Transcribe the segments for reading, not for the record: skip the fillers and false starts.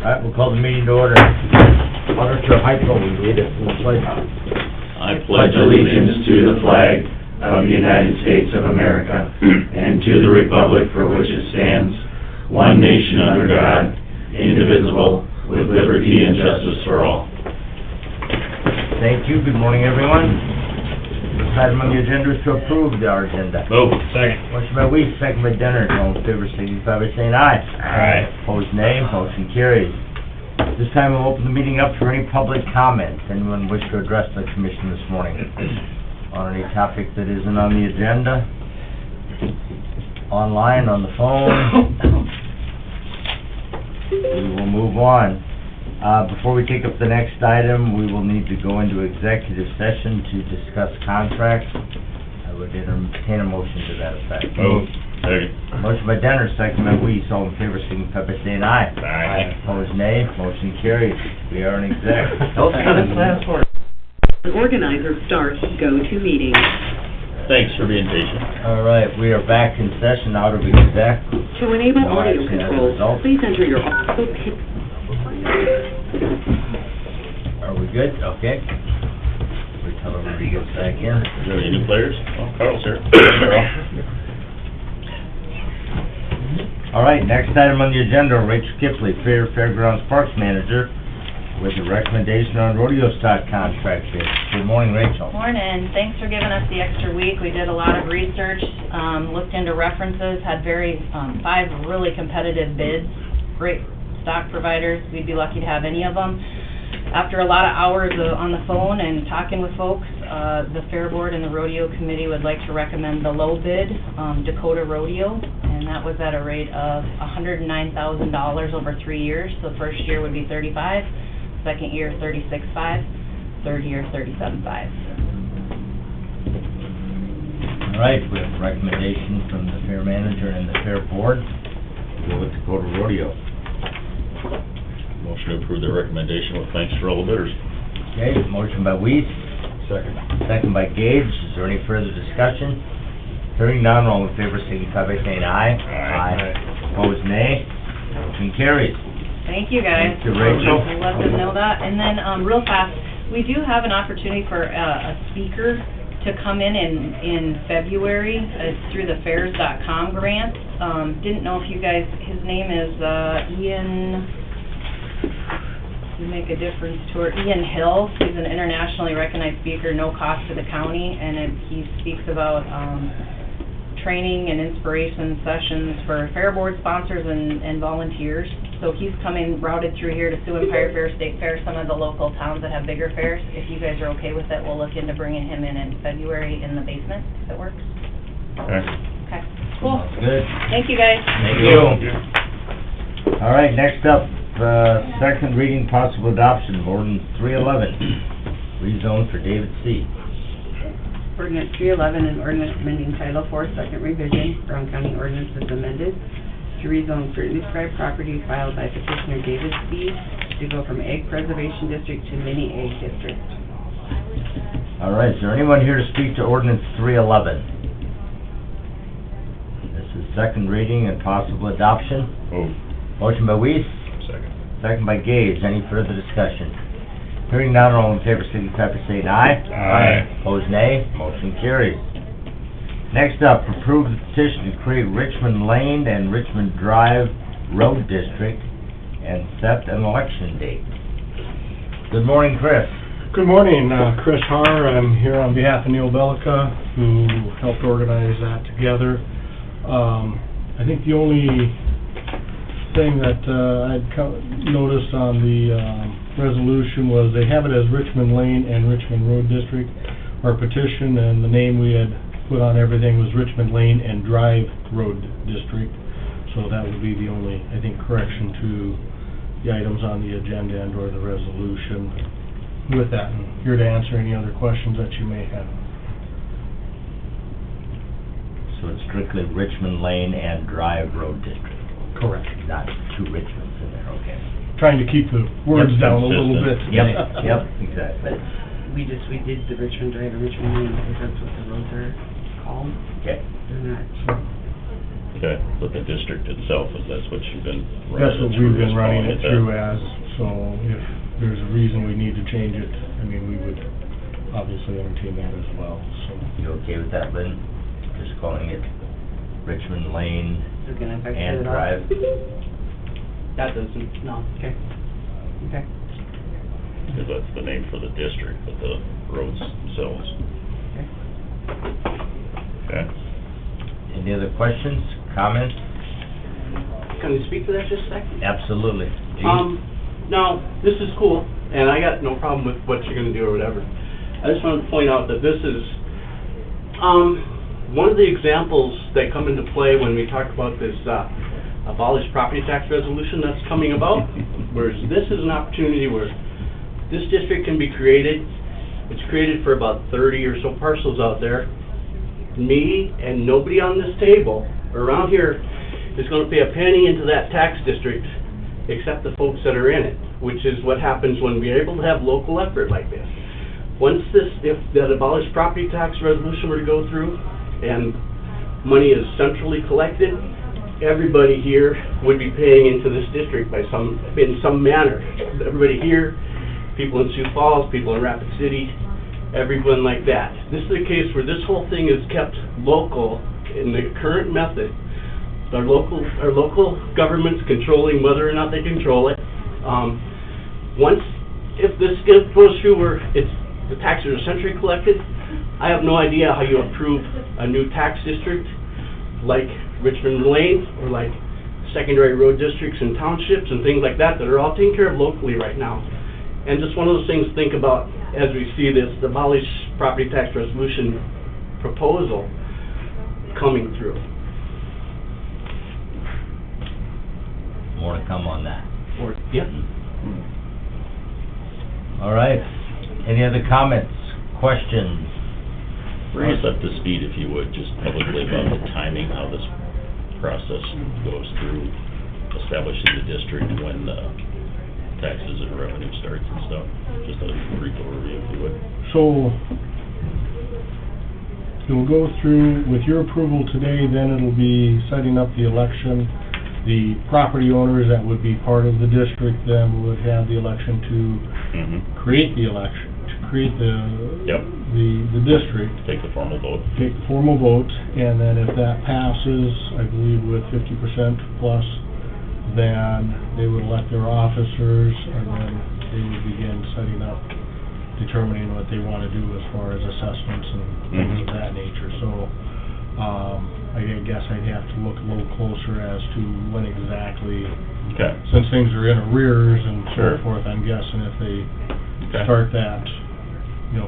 All right, we'll call the meeting to order. Auditor Heitzel will lead us in the pledge. I pledge allegiance to the flag of the United States of America and to the republic for which it stands, one nation under God, indivisible, with liberty and justice for all. Thank you. Good morning, everyone. First item on the agenda is to approve our agenda. Move. Second. Motion by Weiss, second by Denner. All in favor, signify by saying aye. Aye. Opposed, nay. Motion carries. This time we'll open the meeting up for any public comments. Anyone wish to address the commission this morning on any topic that isn't on the agenda? Online, on the phone? We will move on. Before we take up the next item, we will need to go into executive session to discuss contracts. I would entertain a motion to that effect. Move. Second. Motion by Denner, second by Weiss. All in favor, signify by saying aye. Aye. Opposed, nay. Motion carries. We are in exec. The organizer starts go-to meeting. Thanks for being patient. All right, we are back in session out of exec. To enable No audio action as a controls, result. please enter your audio pin. Are we good? Okay. We tell everybody to get back in. Is there any new players? Oh, Carl's here. All right, next item on the agenda, Rachel Kipley, Fairgrounds Parks Manager, with a recommendation on rodeo stock contract bid. Good morning, Rachel. Morning. Thanks for giving us the extra week. We did a lot of research, looked into references, had 5 really competitive bids, great stock providers. We'd be lucky to have any of them. After a lot of hours on the phone and talking with folks, the Fair Board and the Rodeo Committee would like to recommend the low bid, Dakota Rodeo, and that was at a rate of $109,000 over 3 years. So the first year would be $35,000, second year $36,500, third year $37,500. All right, we have a recommendation from the Fair Manager and the Fair Board to go with Dakota Rodeo. Motion to approve the recommendation with thanks for all the bidders. Okay, motion by Weiss, Second. second by Gage. Is there any further discussion? Hearing none, all in favor signify by saying aye. Aye. Opposed, nay. Motion carries. Thank you, guys. Thank you, Rachel. We'll let them know that. And then, real fast, we do have an opportunity for a speaker to come in February. It's through the fairs.com grant. Didn't know if you guys, his name is Ian, you make a difference to her, Ian Hill. He's an internationally recognized speaker, no cost to the county, and he speaks about training and inspiration sessions for Fair Board sponsors and volunteers. So he's coming routed through here to Sioux Empire Fair, State Fair, some of the local towns that have bigger fairs. If you guys are okay with it, we'll look into bringing him in February in the basement, if it works. Okay. Okay, cool. Sounds good. Thank you, guys. Thank you. All right, next up, second reading, possible adoption of ordinance 311, rezone for David C. Ordinance 311, an ordinance amending Title 4, second revision, Brown County Ordinance is amended to rezone certain described properties filed by petitioner David C. to go from Ag Preservation District to Mini Ag District. All right, is there anyone here to speak to ordinance 311? This is second reading and possible adoption. Move. Motion by Weiss, Second. second by Gage. Any further discussion? Hearing none, all in favor signify by saying aye. Aye. Opposed, nay. Motion carries. Next up, approve the petition to create Richmond Lane and Richmond Drive Road District and set an election date. Good morning, Chris. Good morning, Chris Haar. I'm here on behalf of Neil Bellica, who helped organize that together. I think the only thing that I'd noticed on the resolution was they have it as Richmond Lane and Richmond Road District, our petition, and the name we had put on everything was Richmond Lane and Drive Road District. So that would be the only, I think, correction to the items on the agenda and or the resolution. With that, I'm here to answer any other questions that you may have. So it's strictly Richmond Lane and Drive Road District, Correct. not two Richmonds in there, okay? Trying to keep the words Yep, down a little bit. Yep, yep, exactly. We did the Richmond Drive and Richmond Lane because that's what the roads are called. Okay. They're not Okay, but the district itself, that's what you've been running That's what we've been running it calling through as, so if there's a reason we need to change it, I mean, we would obviously entertain that as well, so. You okay with that, Lynn? Just calling it Richmond Lane Is it gonna affect and it at all? Drive? That doesn't, no. Okay. Okay. Because that's the name for the district, but the roads themselves. Okay. Okay? Any other questions, comments? Can you speak to that just a second? Absolutely. Now, this is cool, and I got no problem with what you're gonna do or whatever. I just wanted to point out that this is, one of the examples that come into play when we talk about this, abolish property tax resolution that's coming about, whereas this is an opportunity where this district can be created. It's created for about 30 or so parcels out there. Me and nobody on this table, or around here, is gonna pay a penny into that tax district, except the folks that are in it, which is what happens when we're able to have local effort like this. Once this, if that abolished property tax resolution were to go through, and money is centrally collected, everybody here would be paying into this district by in some manner. Everybody here, people in Sioux Falls, people in Rapid City, everyone like that. This is a case where this whole thing is kept local in the current method. Our local government's controlling whether or not they control it. If this goes through where the taxes are centrally collected, I have no idea how you approve a new tax district like Richmond Lane or like secondary road districts and townships and things like that are all taken care of locally right now. And just one of those things to think about as we see this abolish property tax resolution proposal coming through. More to come on that. Yep. All right. Any other comments, questions? Bring us up to speed, if you would, just publicly about the timing, how this process goes through establishing the district, when the taxes and revenue starts and stuff. Just a brief overview, if you would. So, it'll go through, with your approval today, then it'll be setting up the election. The property owners that would be part of the district then would have the election to create the election, to create the district. Take the formal vote. Take the formal vote, and then if that passes, I believe with 50% plus, then they would elect their officers, and then they would begin setting up, determining what they want to do as far as assessments and things of that nature. So, I guess I'd have to look a little closer as to when exactly, since things are in arrears and so forth, I'm guessing if they start that,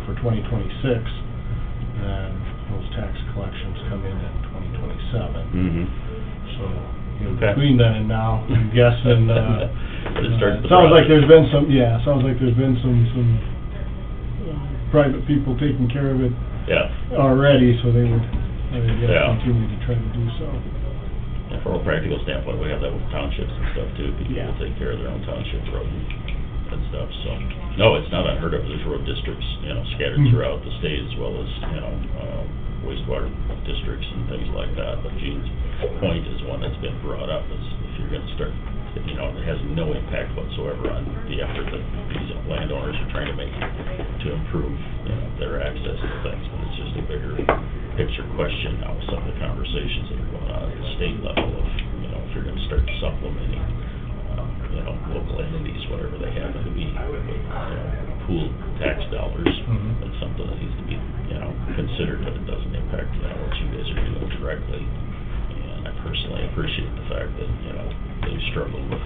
for 2026, then those tax collections come in 2027. So, between then and now, I'm guessing, sounds like there's been some private people taking care of it already, so they would, continue to try to do so. And from a practical standpoint, we have that with townships and stuff too. People will take care of their own township road and stuff, so. No, it's not unheard of. There's road districts, scattered throughout the state as well as, wastewater districts and things like that. But Gene's point is one that's been brought up, is if you're gonna start, it has no impact whatsoever on the effort that these landowners are trying to make to improve, their access to things. But it's just a bigger picture question now with some of the conversations that are going on at the state level of, if you're gonna start supplementing, local entities, whatever they happen to be, with, pooled tax dollars. That's something that needs to be, considered, but it doesn't impact, what you guys are doing directly. And I personally appreciate the fact that, they've struggled with,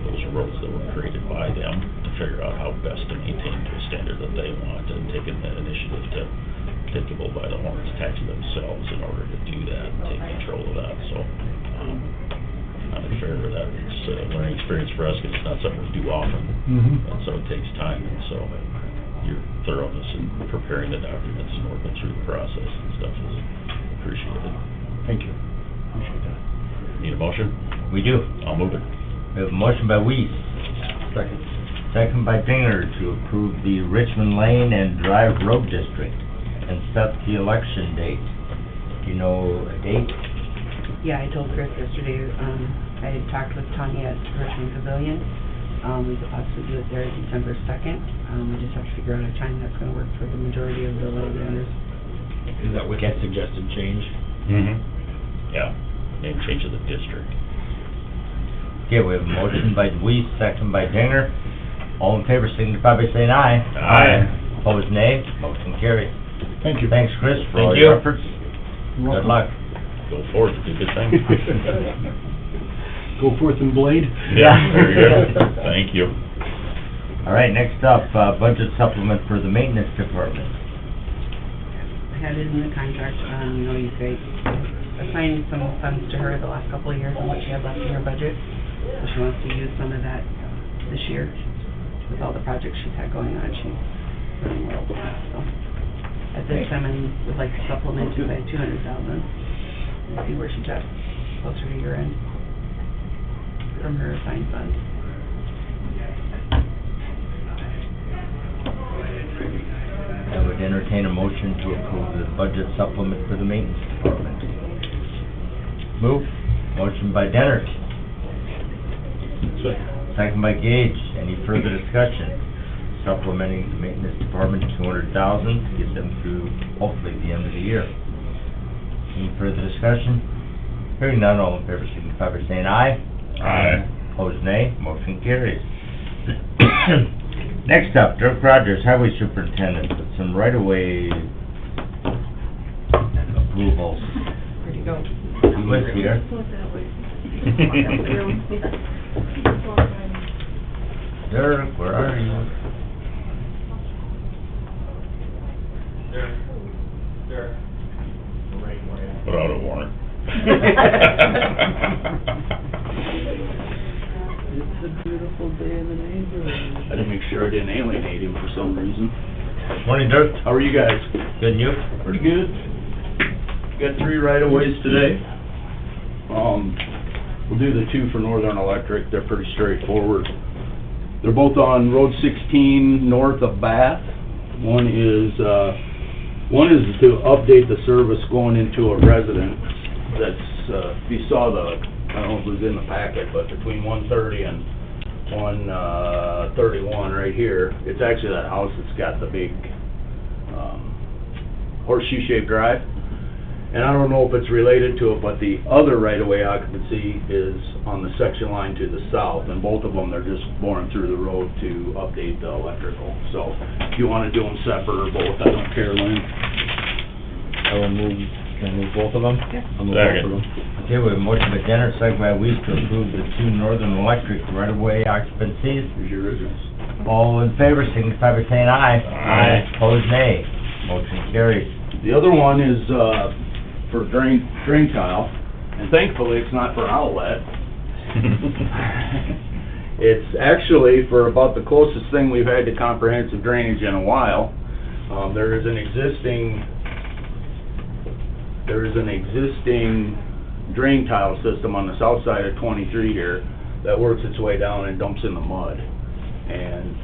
those roads that were created by them to figure out how best to maintain to a standard that they want, and taking that initiative to take the bull by the horns, tax themselves in order to do that and take control of that. So, I'm in favor of that. It's a learning experience for us, because it's not something we do often, and so it takes time. And so, your thoroughness in preparing the documents and working through the process and stuff is appreciated. Thank you. Appreciate that. Need a motion? We do. I'll move it. We have a motion by Weiss. Second. Second by Dinger to approve the Richmond Lane and Drive Road District and set the election date. Do you know a date? Yeah, I told Chris yesterday, I had talked with Tanya at Richmond Pavilion. We could possibly do it there December 2nd. We just have to figure out a time that's gonna work for the majority of the landowners. Is that with that suggested change? Yeah, name change of the district. Okay, we have a motion by Deweese, second by Dinger. All in favor, signify by saying aye. Aye. Opposed, nay. Motion carried. Thank you. Thanks, Chris, for all Thank your you. efforts. You're Good welcome. luck. Go forward, do good things. Go forth and blade. Yeah, there you go. Thank you. All right, next up, budget supplement for the maintenance department. I had it in the contract, you know, you guys assigned some funds to her the last couple of years on what she had left in her budget. So she wants to use some of that this year with all the projects she's had going on. She's running well, so. At this time, I would like to supplement it by $200,000 and see where she's at closer to year end from her assigned funds. I would entertain a motion to approve the budget supplement for the maintenance department. Move. Motion by Dennert, second by Gage. Any further discussion? Supplementing the maintenance department $200,000 to get them through hopefully the end of the year. Any further discussion? Hearing none, all in favor signify by saying aye. Aye. Opposed, nay. Motion carries. Next up, Dirk Rogers, Highway Superintendent, with some right-of-way approvals. Where'd you go? He was here. Dirk, where are you? Without a warrant. It's a beautiful day in the neighborhood. I had to make sure I didn't alienate him for some reason. Morning, Dirk. How are you guys? Good, and you? Pretty good. Got 3 right-of-ways today. We'll do the 2 for Northern Electric. They're pretty straightforward. They're both on Road 16 north of Bath. One is to update the service going into a residence that's, if you saw the, I don't know if it was in the packet, but between 130 and 131 right here, it's actually that house that's got the big horseshoe-shaped drive. And I don't know if it's related to it, but the other right-of-way occupancy is on the section line to the south, and both of them, they're just boring through the road to update the electrical. So if you want to do them separate or both, I don't care, Lynn. I will move, can I move both of them? I'll move both of them. Okay, we have a motion by Denner, second by Weiss to approve the 2 Northern Electric right-of-way occupancies. Here's your originals. All in favor, signify by saying aye. Aye. Opposed, nay. Motion carries. The other one is, for drain tile, and thankfully it's not for outlet. It's actually for about the closest thing we've had to comprehensive drainage in a while. There is an existing drain tile system on the south side of 23 here that works its way down and dumps in the mud. And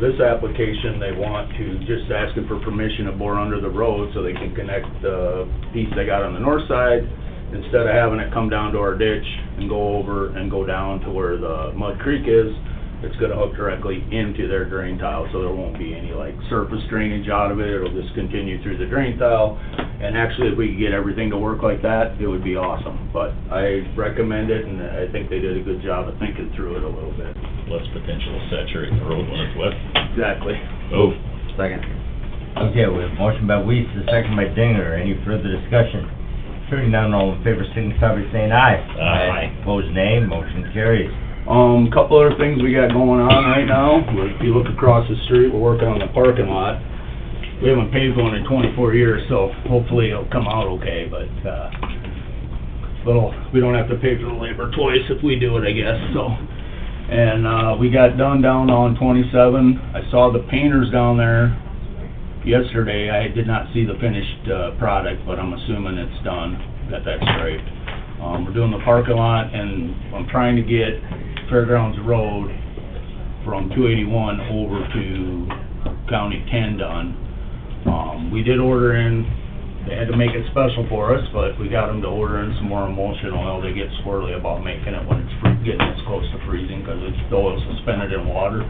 this application, they want to, just asking for permission to bore under the road so they can connect the piece they got on the north side, instead of having it come down to our ditch and go over and go down to where the Mud Creek is. It's gonna hook directly into their drain tile, so there won't be any like surface drainage out of it. It'll just continue through the drain tile. And actually, if we could get everything to work like that, it would be awesome. But I recommend it, and I think they did a good job of thinking through it a little bit. Less potential to saturate the road when it's wet. Exactly. Oh. Second. Okay, we have a motion by Weiss, a second by Dinger. Any further discussion? Hearing none, all in favor, signify by saying aye. Aye. Opposed, nay. Motion carries. Couple other things we got going on right now. If you look across the street, we're working on the parking lot. We haven't paved one in 24 years, so hopefully it'll come out okay, but, we don't have to pay for the labor twice if we do it, I guess, so. And, we got done down on 27. I saw the painters down there yesterday. I did not see the finished, product, but I'm assuming it's done. Got that straight. We're doing the parking lot, and I'm trying to get Fairgrounds Road from 281 over to County 10 done. We did order in they had to make it special for us, but we got them to order in some more emulsion oil. They get squirrely about making it when it's getting this close to freezing, because it's still suspended in water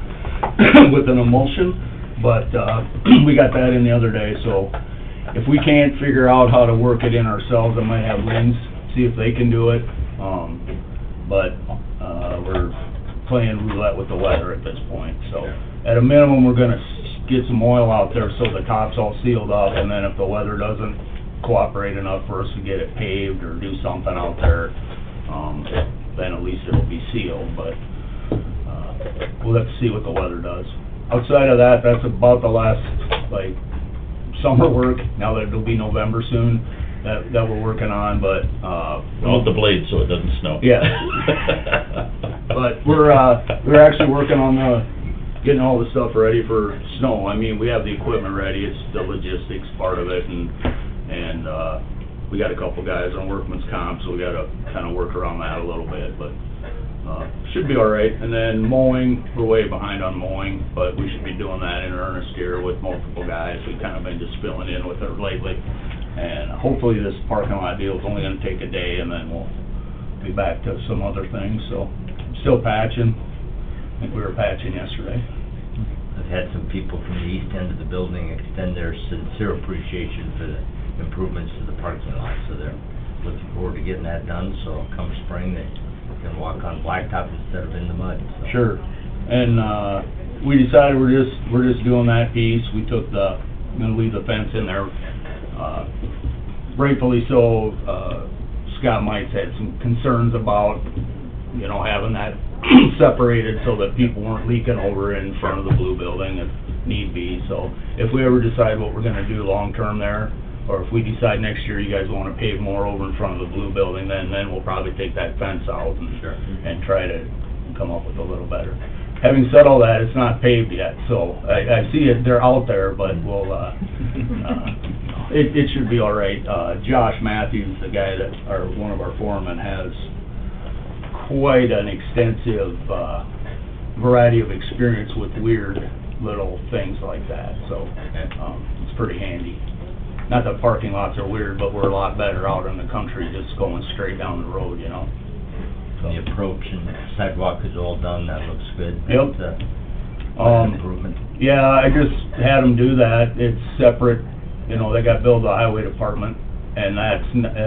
with an emulsion. But, we got that in the other day, so if we can't figure out how to work it in ourselves, I might have Lynn's, see if they can do it. But, we're playing roulette with the weather at this point, so at a minimum, we're gonna get some oil out there so the top's all sealed up, and then if the weather doesn't cooperate enough for us to get it paved or do something out there, then at least it'll be sealed, but, we'll have to see what the weather does. Outside of that, that's about the last, like, summer work, now that it'll be November soon, that we're working on, but, Hold the blade so it doesn't snow. yeah. But we're actually working on getting all the stuff ready for snow. I mean, we have the equipment ready, it's the logistics part of it, and we got a couple guys on workman's comp, so we gotta kinda work around that a little bit, but, should be all right. And then mowing, we're way behind on mowing, but we should be doing that in earnest here with multiple guys. We've kinda been just filling in with it lately. And hopefully this parking lot deal is only gonna take a day, and then we'll be back to some other things, so, still patching. I think we were patching yesterday. I've had some people from the east end of the building extend their sincere appreciation for the improvements to the parking lot, so they're looking forward to getting that done, so come spring, they can walk on blacktop instead of in the mud, so. Sure. And, we decided we're just doing that piece. We took gonna leave the fence in there. Rightfully so, Scott Mites had some concerns about, having that separated so that people weren't leaking over in front of the blue building if need be. So if we ever decide what we're gonna do long-term there, or if we decide next year you guys wanna pave more over in front of the blue building, then we'll probably take that fence out and try to come up with a little better. Having said all that, it's not paved yet, so I see it, they're out there, but we'll, it should be all right. Josh Matthews, the guy that, one of our foremen, has quite an extensive, variety of experience with weird little things like that, so, it's pretty handy. Not that parking lots are weird, but we're a lot better out in the country just going straight down the road, The approach and sidewalk is all done, that looks good. Yep. That's an improvement. Yeah, I just had them do that. It's separate, they got billed to the highway department, and that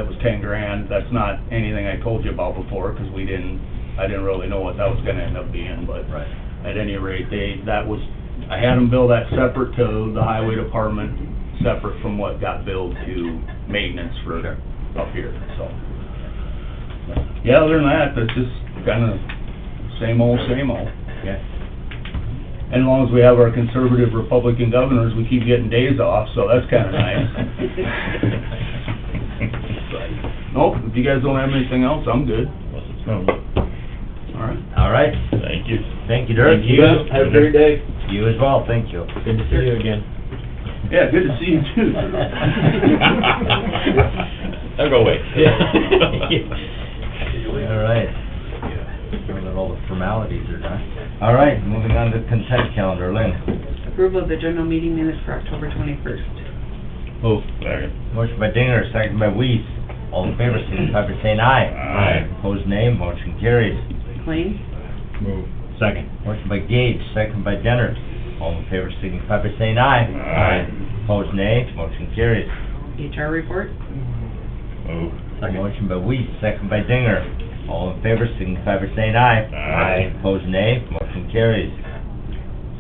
was 10 grand. That's not anything I told you about before, because I didn't really know what that was gonna end up being, but Right. at any rate, I had them bill that separate to the highway department, separate from what got billed to maintenance for up here, so. Yeah, other than that, that's just kinda same old, same old. Yeah. And as long as we have our conservative Republican governors, we keep getting days off, so that's kinda nice. Nope, if you guys don't have anything else, I'm good. All right. All right, Thank you. thank you, Dirk. Have a great day. You as well, thank you. Good to see you again. Yeah, good to see you too. I'll go away. All right. Now that all the formalities are done. All right, moving on to the consent calendar, Lynn. Approval of the general meeting minutes for October 21st. Move. Second. Motion by Dinger, second by Weiss. All in favor, signify by saying aye. Aye. Opposed, nay. Motion carries. Claims? Move. Second. Motion by Gage, second by Denner. All in favor, signify by saying aye. Aye. Opposed, nay. Motion carries. HR report? Move. Motion by Weiss, second by Dinger. All in favor, signify by saying aye. Aye. Opposed, nay. Motion carries.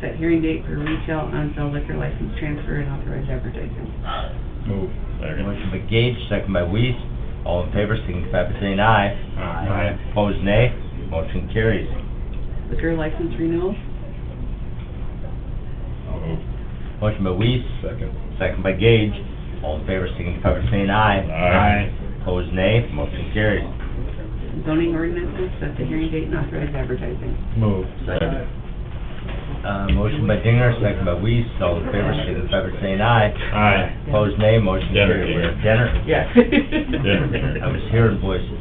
Set hearing date for retail on-sale liquor license transfer and authorized advertising. Move. Second. Motion by Gage, second by Weiss. All in favor, signify by saying aye. Aye. Opposed, nay. Motion carries. Liquor license renewals? Move. Motion by Weiss, Second. second by Gage. All in favor, signify by saying aye. Aye. Opposed, nay. Motion carries. Zoning ordinances, set the hearing date and authorized advertising. Move. Second. Motion by Dinger, second by Weiss. All in favor, signify by saying aye. Aye. Opposed, nay. Motion Denner, carries. Denner. Denner? Yes. I was hearing voices.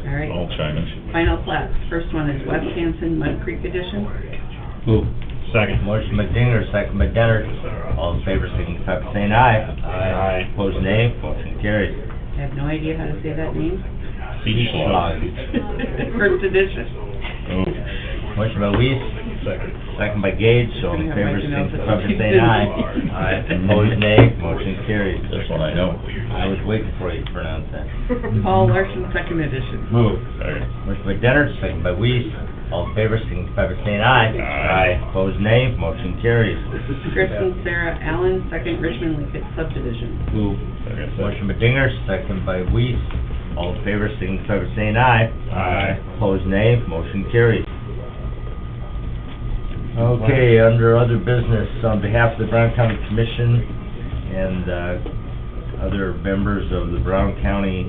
All right. All China. Final plats. First one is West Hanson Mud Creek Edition. Move. Second. Motion by Dinger, second by Dennert. All in favor, signify by saying aye. Aye. Opposed, nay. Motion carries. I have no idea how to say that name. Beach log. First edition. Motion by Weiss, Second. second by Gage, all in favor, signify by saying aye. Aye. Opposed, nay. Motion carries. This one I know. I was waiting for you to pronounce that. Paul Larson, second edition. Move. Second. Motion by Dennert, second by Weiss. All in favor, signify by saying aye. Aye. Opposed, nay. Motion carries. Kristen Sarah Allen, second Richmond Linkett subdivision. Move. Second. Motion by Dinger, second by Weiss. All in favor, signify by saying aye. Aye. Opposed, nay. Motion carries. Okay, under other business, on behalf of the Brown County Commission and other members of the Brown County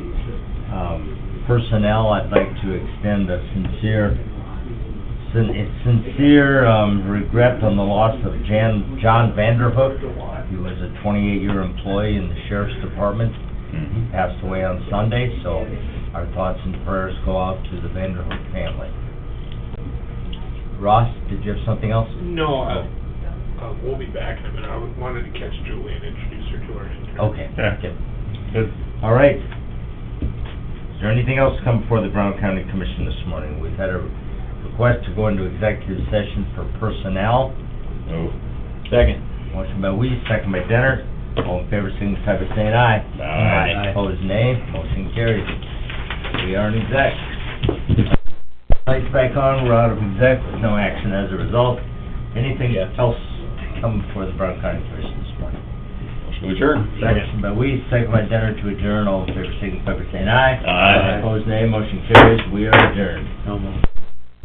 personnel, I'd like to extend a sincere regret on the loss of John Vanderhook. He was a 28-year employee in the Sheriff's Department. Mhm. Passed away on Sunday, so our thoughts and prayers go out to the Vanderhook family. Ross, did you have something else? No, we'll be back in a minute. I wanted to catch Julie and introduce her to our intern. Okay. Yeah. Good. All right. Is there anything else to come before the Brown County Commission this morning? We've had a request to go into executive session for personnel. Move. Second. Motion by Weiss, second by Dennert. All in favor, signify by saying aye. Aye. Opposed, nay. Motion carries. We are in exec. Lights back on, we're out of exec, with no action as a result. Anything else to come before the Brown County Commission this morning? Motion to adjourn. Motion by Weiss, second by Dennert to adjourn. All in favor, signify by saying aye. Aye. Opposed, nay. Motion carries. We are adjourned.